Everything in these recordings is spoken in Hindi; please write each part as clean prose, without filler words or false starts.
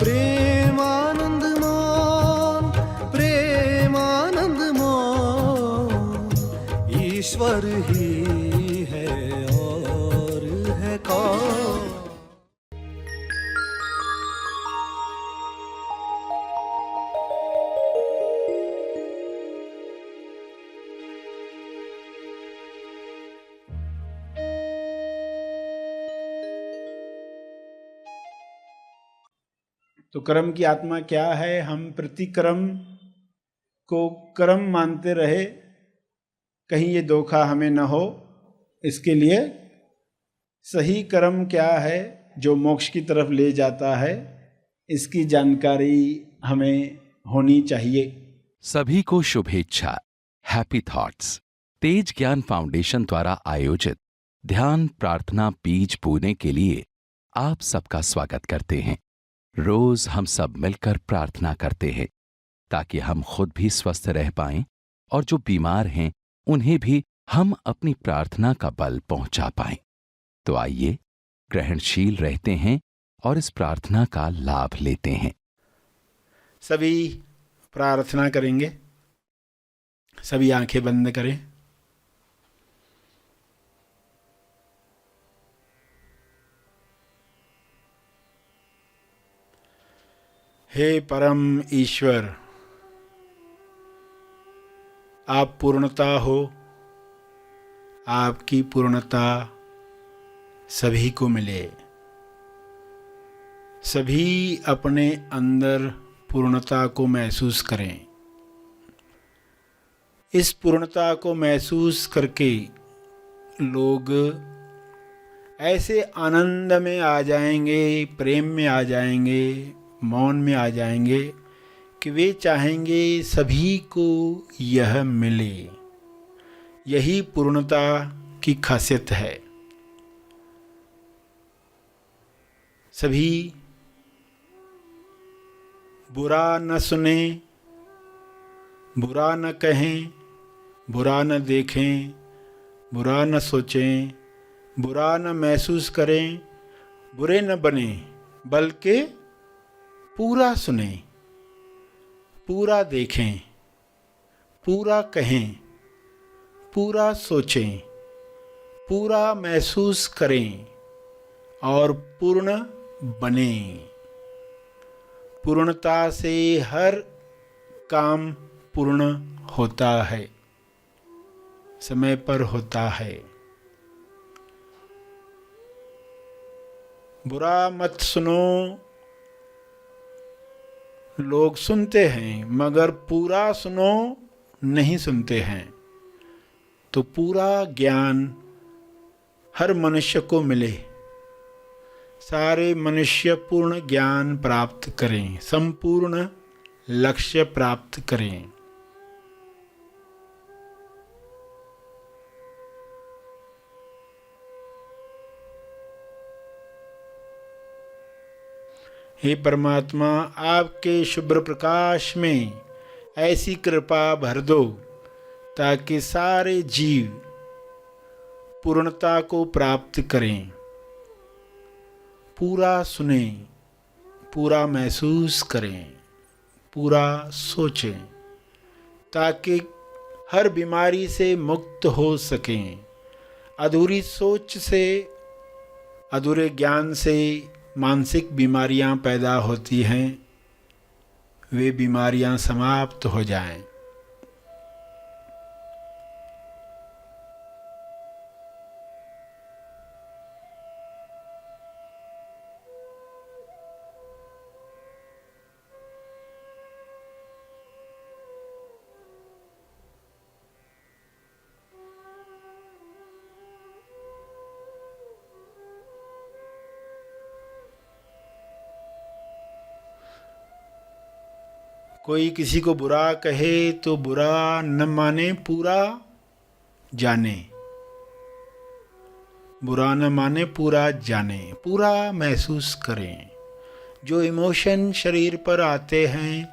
प्रेमानंद मोहन, प्रेमानंद मोहन, ईश्वर ही है और है कौन। तो कर्म की आत्मा क्या है? हम प्रतिकर्म को कर्म मानते रहे, कहीं ये धोखा हमें न हो, इसके लिए सही कर्म क्या है जो मोक्ष की तरफ ले जाता है, इसकी जानकारी हमें होनी चाहिए। सभी को शुभेच्छा। हैप्पी थॉट्स तेज ज्ञान फाउंडेशन द्वारा आयोजित ध्यान प्रार्थना बीज बोने के लिए आप सबका स्वागत करते हैं। रोज हम सब मिलकर प्रार्थना करते हैं ताकि हम खुद भी स्वस्थ रह पाएं और जो बीमार हैं उन्हें भी हम अपनी प्रार्थना का बल पहुंचा पाएं। तो आइए ग्रहणशील रहते हैं और इस प्रार्थना का लाभ लेते हैं। सभी प्रार्थना करेंगे। सभी आंखें बंद करें। हे परम ईश्वर, आप पूर्णता हो। आपकी पूर्णता सभी को मिले। सभी अपने अंदर पूर्णता को महसूस करें। इस पूर्णता को महसूस करके लोग ऐसे आनंद में आ जाएंगे, प्रेम में आ जाएंगे, मौन में आ जाएंगे कि वे चाहेंगे सभी को यह मिले। यही पूर्णता की खासियत है। सभी बुरा न सुने, बुरा न कहें, बुरा न देखें, बुरा न सोचें, बुरा न महसूस करें, बुरे न बने, बल्कि पूरा सुने, पूरा देखें, पूरा कहें, पूरा सोचें, पूरा महसूस करें और पूर्ण बने। पूर्णता से हर काम पूर्ण होता है, समय पर होता है। बुरा मत सुनो। लोग सुनते हैं मगर पूरा सुनो नहीं सुनते हैं। तो पूरा ज्ञान हर मनुष्य को मिले। सारे मनुष्य पूर्ण ज्ञान प्राप्त करें, संपूर्ण लक्ष्य प्राप्त करें। हे परमात्मा, आपके शुभ्र प्रकाश में ऐसी कृपा भर दो ताकि सारे जीव पूर्णता को प्राप्त करें। पूरा सुने, पूरा महसूस करें, पूरा सोचें ताकि हर बीमारी से मुक्त हो सकें। अधूरी सोच से, अधूरे ज्ञान से मानसिक बीमारियां पैदा होती हैं, वे बीमारियां समाप्त हो जाएं। कोई किसी को बुरा कहे तो बुरा न माने, पूरा जाने। बुरा न माने, पूरा जाने, पूरा महसूस करें। जो इमोशन शरीर पर आते हैं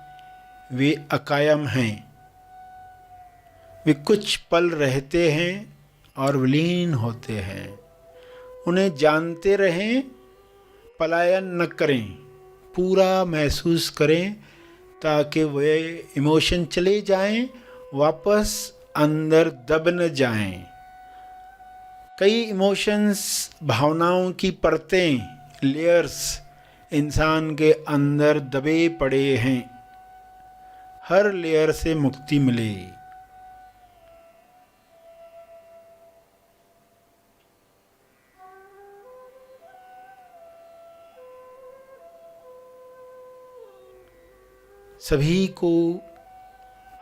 वे अकायम हैं। वे कुछ पल रहते हैं और विलीन होते हैं। उन्हें जानते रहें, पलायन न करें, पूरा महसूस करें ताकि वे इमोशन चले जाएं, वापस अंदर दब न जाएं। कई इमोशंस, भावनाओं की परतें, लेयर्स इंसान के अंदर दबे पड़े हैं। हर लेयर से मुक्ति मिले। सभी को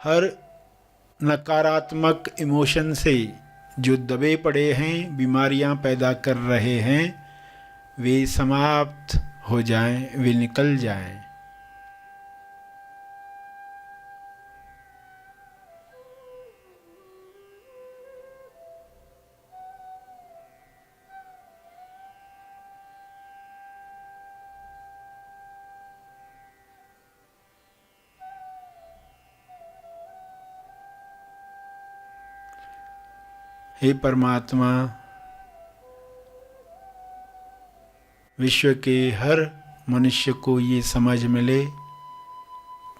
हर नकारात्मक इमोशन से जो दबे पड़े हैं, बीमारियां पैदा कर रहे हैं, वे समाप्त हो जाएं, वे निकल जाएं। हे परमात्मा, विश्व के हर मनुष्य को ये समझ मिले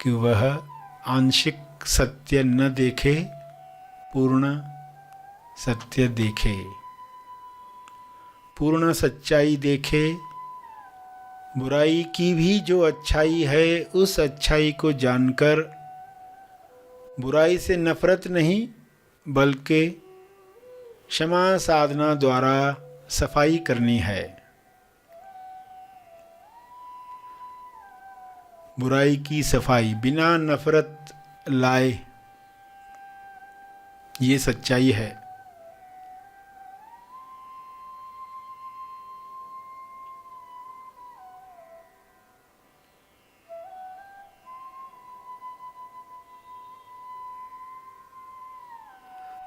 कि वह आंशिक सत्य न देखे, पूर्ण सत्य देखे, पूर्ण सच्चाई देखे। बुराई की भी जो अच्छाई है, उस अच्छाई को जानकर बुराई से नफरत नहीं बल्कि क्षमा साधना द्वारा सफाई करनी है। बुराई की सफाई बिना नफरत लाए, ये सच्चाई है।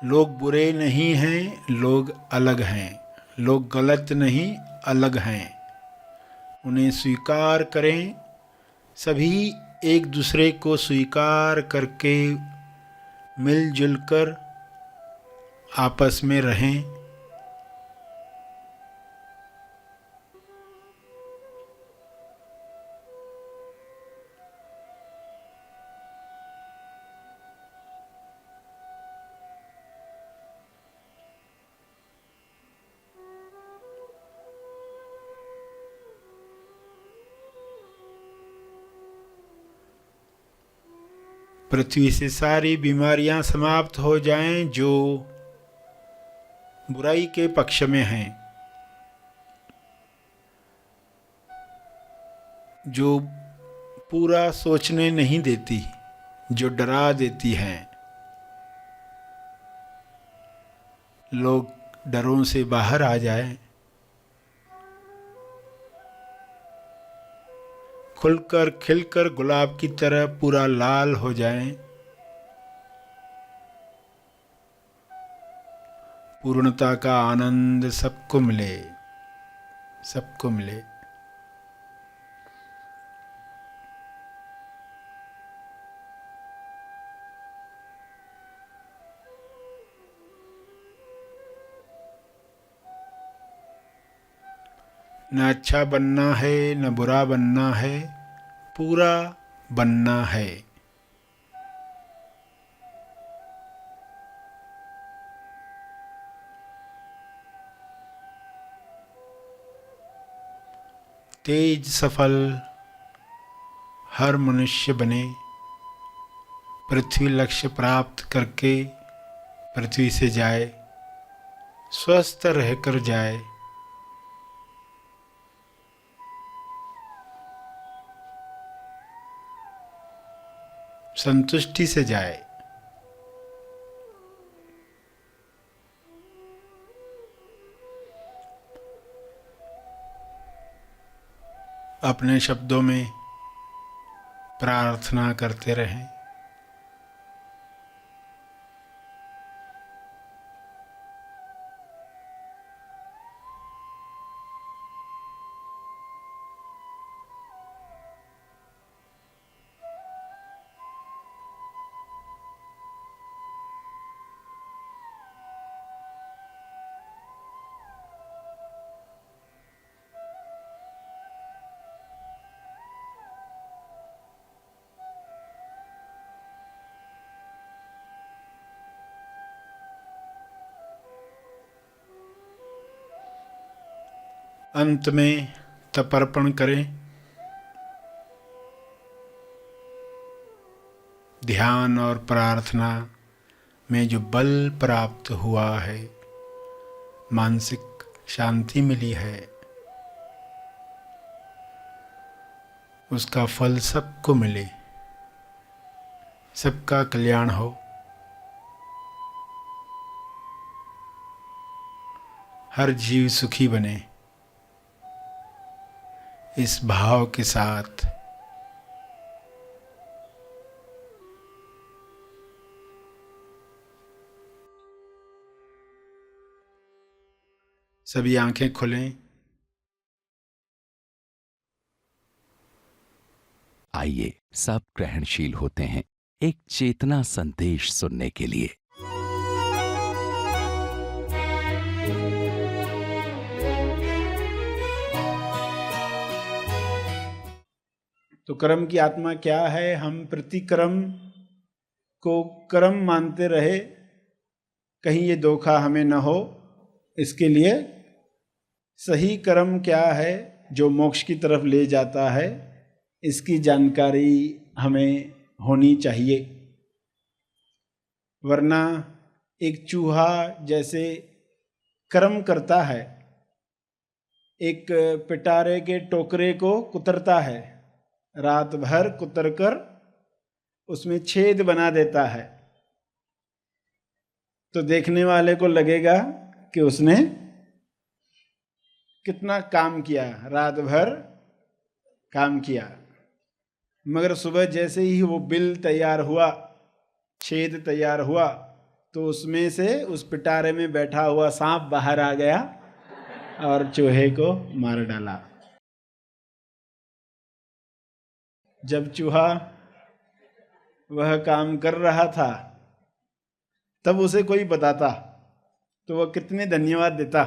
लोग बुरे नहीं हैं, लोग अलग हैं। लोग गलत नहीं, अलग हैं। उन्हें स्वीकार करें। सभी एक दूसरे को स्वीकार करके मिलजुल कर आपस में रहें। पृथ्वी से सारी बीमारियां समाप्त हो जाएं जो बुराई के पक्ष में हैं, जो पूरा सोचने नहीं देती, जो डरा देती हैं। लोग डरों से बाहर आ जाएं, खुलकर खिलकर गुलाब की तरह पूरा लाल हो जाएं। पूर्णता का आनंद सबको मिले, सबको मिले। न अच्छा बनना है, न बुरा बनना है, पूरा बनना है। तेज सफल हर मनुष्य बने, पृथ्वी लक्ष्य प्राप्त करके पृथ्वी से जाए, स्वस्थ रहकर जाए। संतुष्टि से जाए। अपने शब्दों में प्रार्थना करते रहें। अंत में तर्पण करें। ध्यान और प्रार्थना में जो बल प्राप्त हुआ है, मानसिक शांति मिली है, उसका फल सबको मिले, सबका कल्याण हो। हर जीव सुखी बने, इस भाव के साथ सभी आंखें खुलें। आइए सब ग्रहणशील होते हैं एक चेतना संदेश सुनने के लिए। तो कर्म की आत्मा क्या है? हम प्रतिकर्म को कर्म मानते रहे, कहीं ये धोखा हमें न हो, इसके लिए सही कर्म क्या है जो मोक्ष की तरफ ले जाता है, इसकी जानकारी हमें होनी चाहिए। वरना एक चूहा जैसे कर्म करता है, एक पिटारे के टोकरे को कुतरता है, रात भर कुतर कर उसमें छेद बना देता है, तो देखने वाले को लगेगा कि उसने कितना काम किया, रात भर काम किया। मगर सुबह जैसे ही वो बिल तैयार हुआ, छेद तैयार हुआ, तो उसमें से उस पिटारे में बैठा हुआ सांप बाहर आ गया और चूहे को मार डाला। जब चूहा वह काम कर रहा था तब उसे कोई बताता तो वह कितने धन्यवाद देता।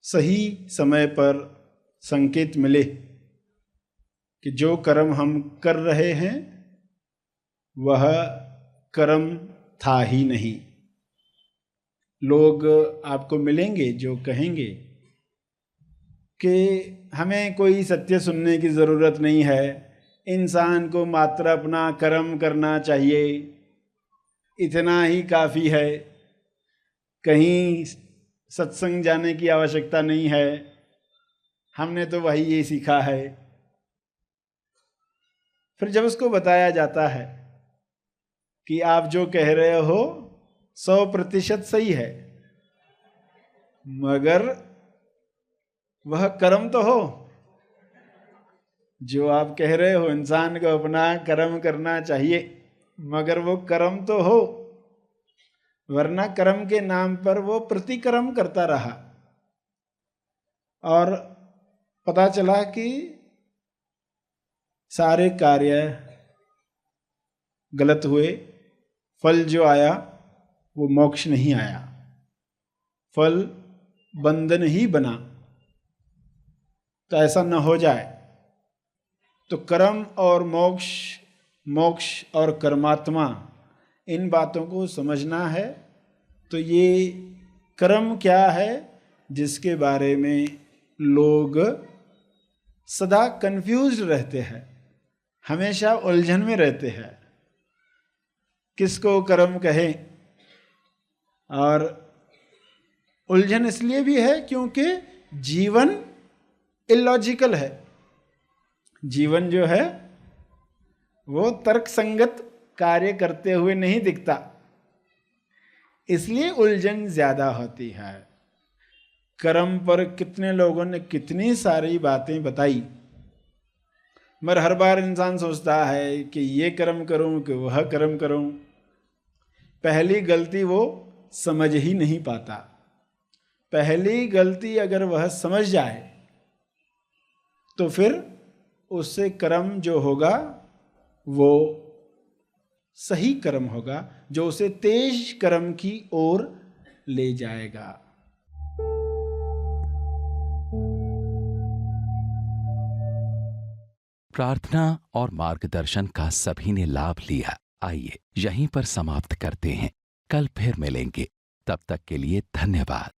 सही समय पर संकेत मिले कि जो कर्म हम कर रहे हैं वह कर्म था ही नहीं। लोग आपको मिलेंगे जो कहेंगे कि हमें कोई सत्य सुनने की ज़रूरत नहीं है, इंसान को मात्र अपना कर्म करना चाहिए, इतना ही काफ़ी है, कहीं सत्संग जाने की आवश्यकता नहीं है, हमने तो वही ये सीखा है। फिर जब उसको बताया जाता है कि आप जो कह रहे हो 100% सही है, मगर वह कर्म तो हो जो आप कह रहे हो, इंसान को अपना कर्म करना चाहिए, मगर वो कर्म तो हो, वरना कर्म के नाम पर वो प्रतिकर्म करता रहा और पता चला कि सारे कार्य गलत हुए, फल जो आया वो मोक्ष नहीं आया, फल बंधन ही बना। तो ऐसा न हो जाए। तो कर्म और मोक्ष, मोक्ष और कर्मात्मा, इन बातों को समझना है। तो ये कर्म क्या है जिसके बारे में लोग सदा कंफ्यूज्ड रहते हैं, हमेशा उलझन में रहते हैं, किसको कर्म कहें। और उलझन इसलिए भी है क्योंकि जीवन इलॉजिकल है। जीवन जो है वो तर्कसंगत कार्य करते हुए नहीं दिखता, इसलिए उलझन ज्यादा होती है। कर्म पर कितने लोगों ने कितनी सारी बातें बताई, मगर हर बार इंसान सोचता है कि ये कर्म करूं कि वह कर्म करूं। पहली गलती वो समझ ही नहीं पाता। पहली गलती अगर वह समझ जाए तो फिर उससे कर्म जो होगा वो सही कर्म होगा, जो उसे तेज कर्म की ओर ले जाएगा। प्रार्थना और मार्गदर्शन का सभी ने लाभ लिया। आइए यहीं पर समाप्त करते हैं, कल फिर मिलेंगे। तब तक के लिए धन्यवाद।